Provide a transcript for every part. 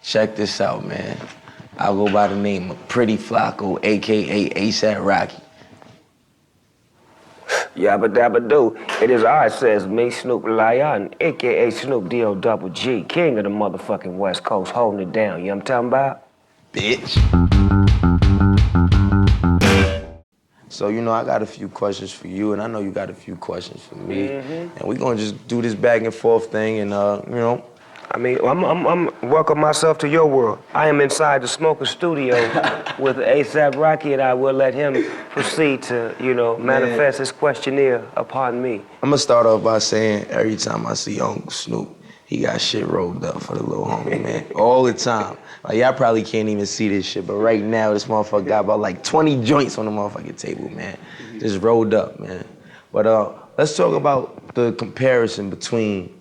Check this out, man. I go by the name of Pretty Flacco, AKA ASAP Rocky. Yabba dabba do. It is I, says me, Snoop Lion, aka Snoop D-O double G, king of the motherfucking West Coast, holding it down. You know what I'm talking about? Bitch. So, I got a few questions for you, and I know you got a few questions for me. And we're gonna just do this back and forth thing, and, I mean, I'm welcome myself to your world. I am inside the Smoker Studio with ASAP Rocky, and I will let him proceed to, manifest his questionnaire upon me. I'm gonna start off by saying every time I see Uncle Snoop, he got shit rolled up for the little homie, man. All the time. Like, y'all probably can't even see this shit, but right now, this motherfucker got about like 20 joints on the motherfucking table, man. Just rolled up, man. But let's talk about the comparison between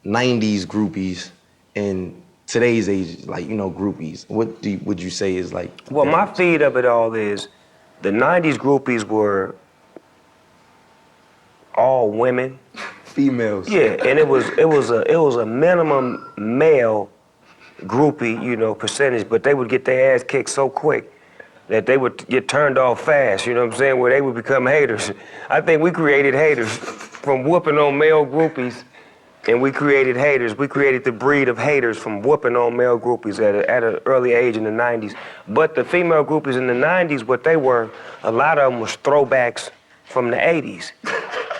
90s groupies and today's age, like, groupies. What would you say is like? Well, my feed of it all is the 90s groupies were all women. Females. Yeah, and it was a minimum male groupie, percentage, but they would get their ass kicked so quick that they would get turned off fast, you know what I'm saying, where they would become haters. I think we created haters from whooping on male groupies, and we created haters. We created the breed of haters from whooping on male groupies at an early age in the 90s. But the female groupies in the 90s, what they were, a lot of them was throwbacks from the 80s.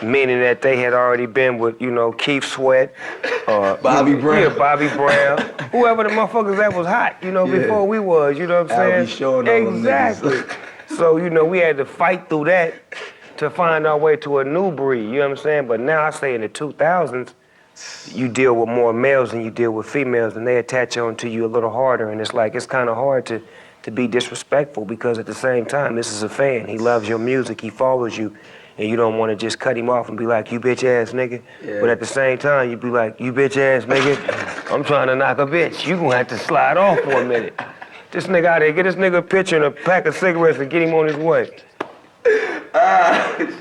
Meaning that they had already been with, Keith Sweat, Bobby Brown. Yeah, Bobby Brown. Whoever the motherfuckers that was hot, before we was, you know what I'm saying? Showing all exactly. So, we had to fight through that to find our way to a new breed, you know what I'm saying? But now I say in the 2000s, you deal with more males than you deal with females, and they attach on to you a little harder, and it's kind of hard to be disrespectful, because at the same time, this is a fan. He loves your music, he follows you, and you don't want to just cut him off and be like, you bitch ass nigga. Yeah. But at the same time, you be like, you bitch ass nigga, I'm trying to knock a bitch. You gonna have to slide off for a minute. This nigga out here, get this nigga a picture and a pack of cigarettes and get him on his way.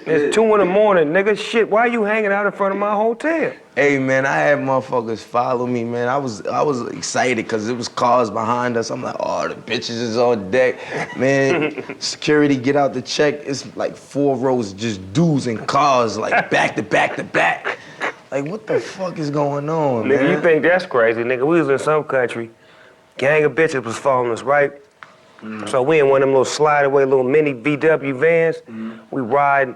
It's 2 in the morning, nigga. Shit, why you hanging out in front of my hotel? Hey, man, I had motherfuckers follow me, man. I was excited because it was cars behind us. I'm like, oh, the bitches is on deck. Man, security get out the check. It's like 4 rows of just dudes in cars, like back to back to back. Like, what the fuck is going on, man? Nigga, you think that's crazy, nigga. We was in some country. Gang of bitches was following us, right? So we in one of them little slide away, little mini VW vans. We ride.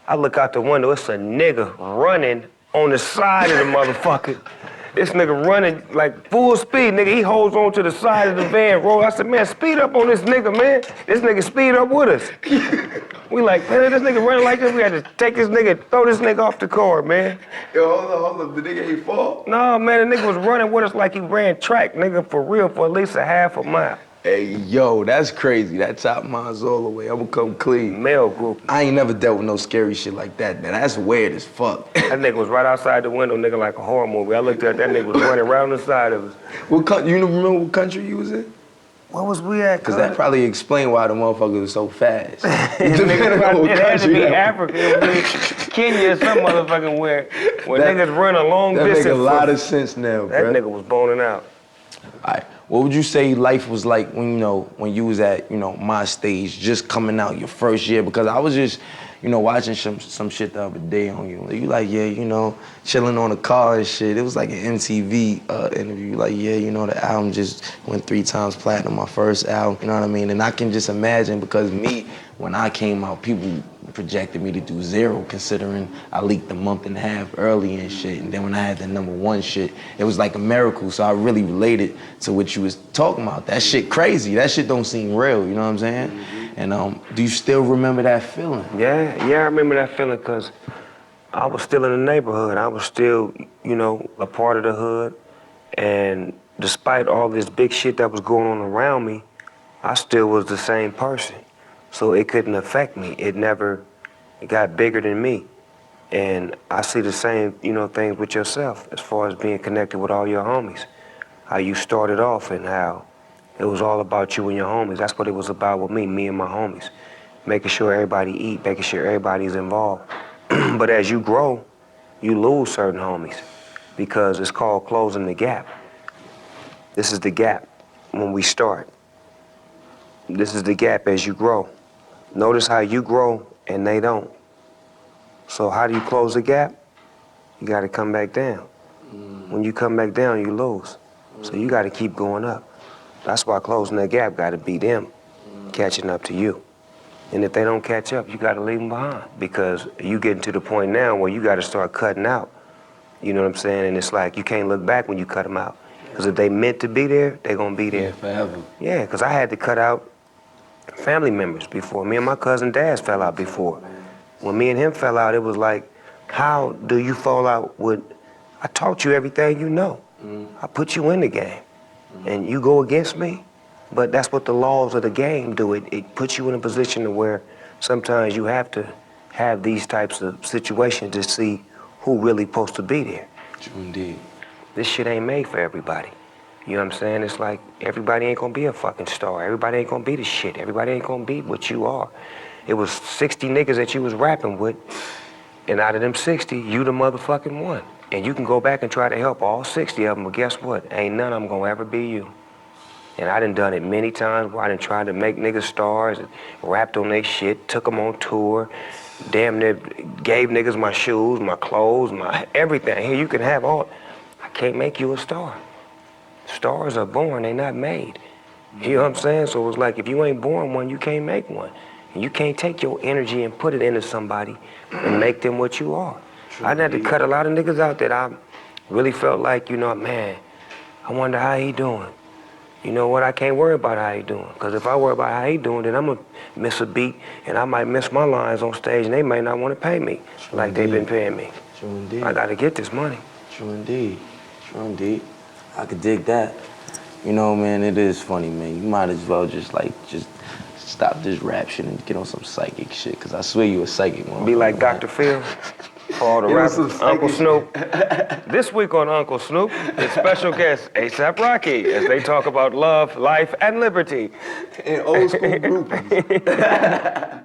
I look out the window, it's a nigga running on the side of the motherfucker. This nigga running like full speed, nigga. He holds on to the side of the van, roll. I said, man, speed up on this nigga, man. This nigga speed up with us. We like, man, this nigga running like this. We had to take this nigga, throw this nigga off the car, man. Yo, hold up. The nigga ain't fall? No, man, the nigga was running with us like he ran track, nigga, for real, for at least a half a mile. Hey, yo, that's crazy. That top mine's all the way. I'm gonna come clean. Male group. I ain't never dealt with no scary shit like that, man. That's weird as fuck. That nigga was right outside the window, nigga, like a horror movie. I looked at that nigga was running around the side of us. You remember what country you was in? Where was we at? Because that probably explained why the motherfucker was so fast. It had to be Africa. It was Kenya or some motherfucking where niggas run a long distance. That make a lot of sense now, that bro. That nigga was boning out. All right. What would you say life was like when you was at, my stage, just coming out your first year? Because I was just, watching some shit the other day on you. You like, yeah, chilling on a car and shit. It was like an MTV interview. Like, yeah, the album just went 3 times platinum, my first album, you know what I mean? And I can just imagine, because when I came out, people projected me to do 0, considering I leaked a month and a half early and shit. And then when I had the #1 shit, it was like a miracle. So I really related to what you was talking about. That shit crazy. That shit don't seem real, you know what I'm saying? And do you still remember that feeling? Yeah, I remember that feeling, because I was still in the neighborhood. I was still, a part of the hood. And despite all this big shit that was going on around me, I still was the same person. So it couldn't affect me. It got bigger than me. And I see the same, things with yourself, as far as being connected with all your homies. How you started off and how it was all about you and your homies. That's what it was about with me and my homies. Making sure everybody eat, making sure everybody's involved. But as you grow, you lose certain homies, because it's called closing the gap. This is the gap when we start. This is the gap as you grow. Notice how you grow and they don't. So how do you close the gap? You got to come back down. When you come back down, you lose. So you got to keep going up. That's why closing that gap got to be them catching up to you. And if they don't catch up, you got to leave them behind, because you getting to the point now where you got to start cutting out. You know what I'm saying? And it's like you can't look back when you cut them out. Because if they meant to be there, they're going to be there. Yeah, forever. Yeah, because I had to cut out family members before. Me and my cousin Daz fell out before. When me and him fell out, it was like, how do you fall out with, I taught you everything you know. I put you in the game, and you go against me? But that's what the laws of the game do. It puts you in a position to where sometimes you have to have these types of situations to see who really supposed to be there. True indeed. This shit ain't made for everybody. You know what I'm saying? It's like everybody ain't gonna be a fucking star. Everybody ain't gonna be the shit. Everybody ain't gonna be what you are. It was 60 niggas that you was rapping with, and out of them 60, you the motherfucking one. And you can go back and try to help all 60 of them, but guess what? Ain't none of them gonna ever be you. And I done done it many times where I done tried to make niggas stars and rapped on their shit, took them on tour, damn near gave niggas my shoes, my clothes, my everything. Here, you can have all. I can't make you a star. Stars are born, they not made. You know what I'm saying? So it's like if you ain't born one, you can't make one. And you can't take your energy and put it into somebody and make them what you are. I had to cut a lot of niggas out that I really felt like, you know, man, I wonder how he doing. You know what? I can't worry about how he doing. Because if I worry about how he doing, then I'm going to miss a beat, and I might miss my lines on stage, and they may not want to pay me like they've been paying me. True indeed. I got to get this money. True indeed. True indeed. I could dig that. You know, man, it is funny, man. You might as well just stop this rap shit and get on some psychic shit, because I swear you a psychic one. Be like Dr. Phil. For all the rappers, Uncle Snoop. This week on Uncle Snoop, it's special guest A$AP Rocky as they talk about love, life, and liberty. And old school groupies.